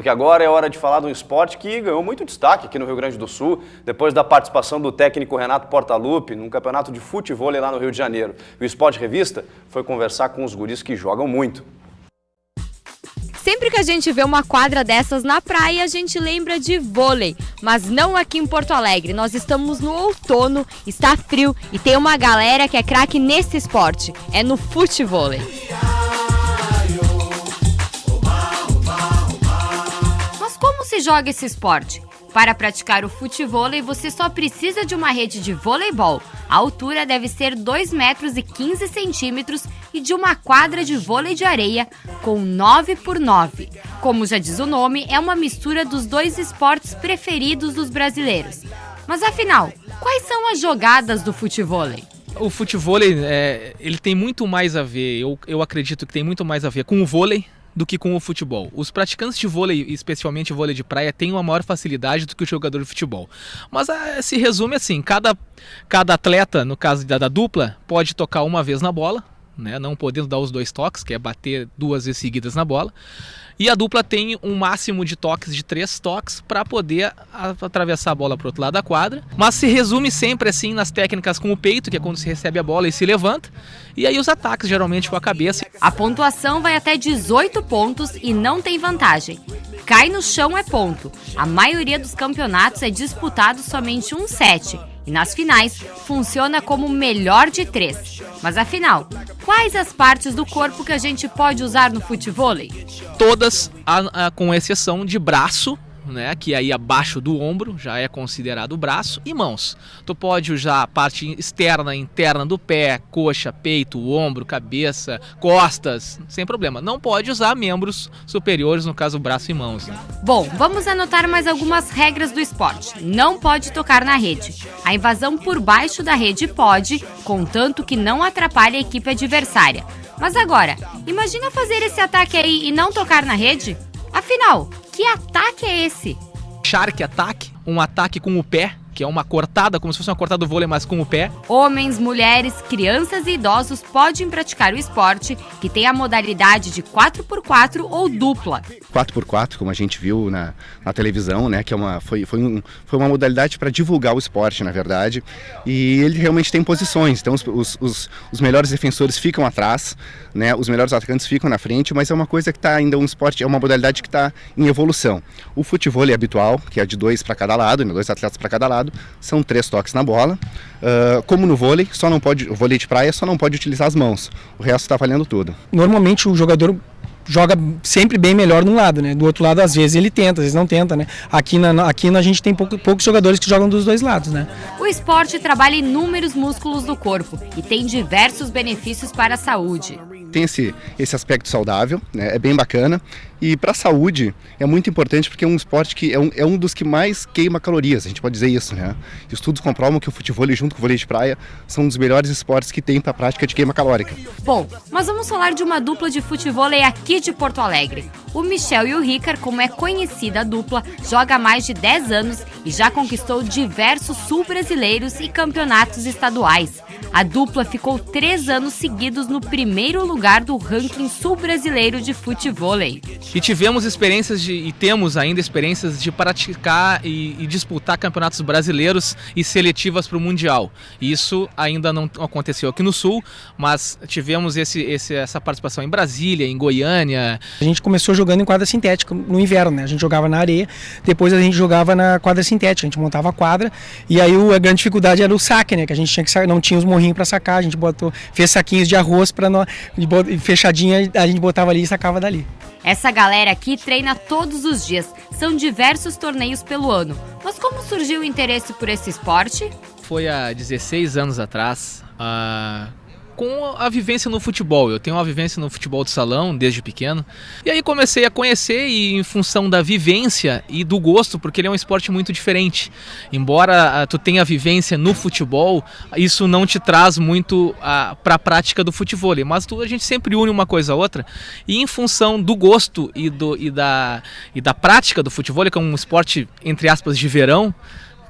porque agora é hora de falar de um esporte que ganhou muito destaque aqui no Rio Grande do Sul, depois da participação do técnico Renato Portaluppi num campeonato de futevôlei lá no Rio de Janeiro. E o Esporte Revista foi conversar com os guris que jogam muito. Sempre que a gente vê uma quadra dessas na praia, a gente lembra de vôlei, mas não aqui em Porto Alegre. Nós estamos no outono, está frio e tem uma galera que é craque nesse esporte, é no futevôlei. Mas como se joga esse esporte? Para praticar o futevôlei, você só precisa de uma rede de voleibol. A altura deve ser 2,15 metros e de uma quadra de vôlei de areia com 9 por 9. Como já diz o nome, é uma mistura dos dois esportes preferidos dos brasileiros. Mas afinal, quais são as jogadas do futevôlei? O futevôlei, ele tem muito mais a ver, eu acredito que tem muito mais a ver com o vôlei do que com o futebol. Os praticantes de vôlei, especialmente vôlei de praia, têm uma maior facilidade do que o jogador de futebol. Mas se resume assim, cada atleta, no caso da dupla, pode tocar uma vez na bola, né, não podendo dar os 2 toques, que é bater 2 vezes seguidas na bola. E a dupla tem um máximo de toques de 3 toques para poder atravessar a bola para o outro lado da quadra. Mas se resume sempre assim nas técnicas com o peito, que é quando se recebe a bola e se levanta. E aí os ataques geralmente com a cabeça. A pontuação vai até 18 pontos e não tem vantagem. Cai no chão é ponto. A maioria dos campeonatos é disputado somente um set. E nas finais funciona como melhor de 3. Mas afinal, quais as partes do corpo que a gente pode usar no futevôlei? Todas, com exceção de braço, né, que aí abaixo do ombro já é considerado braço, e mãos. Tu pode usar a parte externa e interna do pé, coxa, peito, ombro, cabeça, costas, sem problema. Não pode usar membros superiores, no caso braço e mãos. Né? Bom, vamos anotar mais algumas regras do esporte. Não pode tocar na rede. A invasão por baixo da rede pode, contanto que não atrapalhe a equipe adversária. Mas agora, imagina fazer esse ataque aí e não tocar na rede? Afinal, que ataque é esse? Shark Attack, um ataque com o pé, que é uma cortada, como se fosse uma cortada do vôlei, mas com o pé. Homens, mulheres, crianças e idosos podem praticar o esporte, que tem a modalidade de 4x4 ou dupla. 4x4, como a gente viu na televisão, né, que foi uma modalidade para divulgar o esporte, na verdade, e ele realmente tem posições, então os melhores defensores ficam atrás, né, os melhores atacantes ficam na frente, mas é uma coisa que está ainda um esporte, é uma modalidade que está em evolução. O futevôlei habitual, que é de 2 para cada lado, 2 atletas para cada lado, são 3 toques na bola. Como no vôlei, o vôlei de praia só não pode utilizar as mãos, o resto está valendo tudo. Normalmente o jogador joga sempre bem melhor num lado, né? Do outro lado, às vezes ele tenta, às vezes não tenta, né? Aqui a gente tem poucos jogadores que jogam dos dois lados, né? O esporte trabalha inúmeros músculos do corpo e tem diversos benefícios para a saúde. Tem esse aspecto saudável, né? É bem bacana. E para a saúde é muito importante porque é um esporte que é um dos que mais queima calorias, a gente pode dizer isso, né? Estudos comprovam que o futevôlei junto com o vôlei de praia são um dos melhores esportes que tem para a prática de queima calórica. Bom, mas vamos falar de uma dupla de futevôlei aqui de Porto Alegre. O Michel e o Ricard, como é conhecida a dupla, joga há mais de 10 anos e já conquistou diversos sul-brasileiros e campeonatos estaduais. A dupla ficou 3 anos seguidos no primeiro lugar do ranking sul-brasileiro de futevôlei. E tivemos experiências e temos ainda experiências de praticar e disputar campeonatos brasileiros e seletivas para o Mundial. Isso ainda não aconteceu aqui no Sul, mas tivemos essa participação em Brasília, em Goiânia. A gente começou jogando em quadra sintética no inverno, né? A gente jogava na areia, depois a gente jogava na quadra sintética, a gente montava a quadra e aí a grande dificuldade era o saque, né? Que a gente não tinha os morrinhos para sacar, a gente fez saquinhos de arroz para fechadinha, a gente botava ali e sacava dali. Essa galera aqui treina todos os dias, são diversos torneios pelo ano. Mas como surgiu o interesse por esse esporte? Foi há 16 anos atrás, com a vivência no futebol. Eu tenho uma vivência no futebol de salão desde pequeno. E aí comecei a conhecer e em função da vivência e do gosto, porque ele é um esporte muito diferente. Embora tu tenha vivência no futebol, isso não te traz muito para a prática do futevôlei. Mas a gente sempre une uma coisa a outra. E em função do gosto e da prática do futevôlei, que é um esporte, entre aspas, de verão,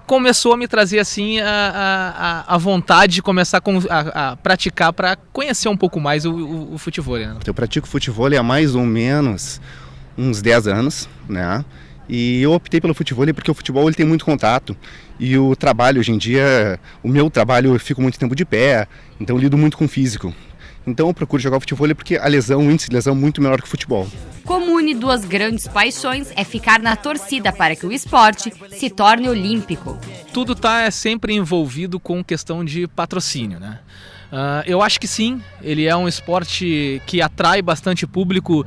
começou a me trazer assim a vontade de começar a praticar para conhecer um pouco mais o futevôlei. Né? Eu pratico futevôlei há mais ou menos uns 10 anos, né? E eu optei pelo futebol porque o futebol ele tem muito contato e o trabalho hoje em dia, o meu trabalho, eu fico muito tempo de pé, então eu lido muito com o físico. Então eu procuro jogar o futebol porque a índice de lesão é muito menor que o futebol. Como une duas grandes paixões é ficar na torcida para que o esporte se torne olímpico. Tudo está sempre envolvido com questão de patrocínio, né? Eu acho que sim, ele é um esporte que atrai bastante público.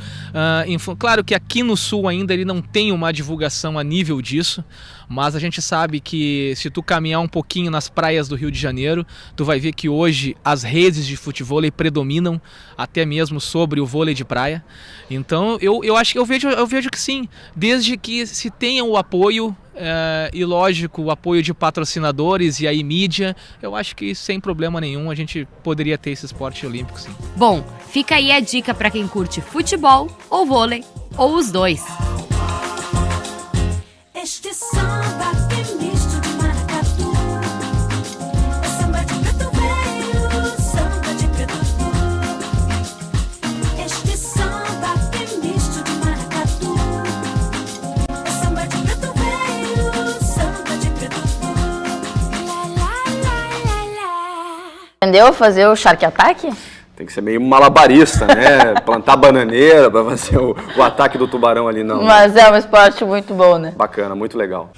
Claro que aqui no Sul ainda ele não tem uma divulgação a nível disso, mas a gente sabe que se tu caminhar um pouquinho nas praias do Rio de Janeiro, tu vai ver que hoje as redes de futevôlei predominam até mesmo sobre o vôlei de praia. Então eu acho que eu vejo que sim, desde que se tenha o apoio e lógico o apoio de patrocinadores e aí mídia, eu acho que sem problema nenhum a gente poderia ter esse esporte olímpico, sim. Bom, fica aí a dica para quem curte futebol ou vôlei ou os dois. Este samba que misto de maracatu, é samba de preto velho, samba de preto tu. Este samba que misto de maracatu, é samba de preto velho, samba de preto tu. Lá, lá, lá, lá, lá. Aprendeu a fazer o Shark Attack? Tem que ser meio malabarista, né? Plantar bananeira para fazer o ataque do tubarão ali, não. Mas é um esporte muito bom, né? Bacana, muito legal.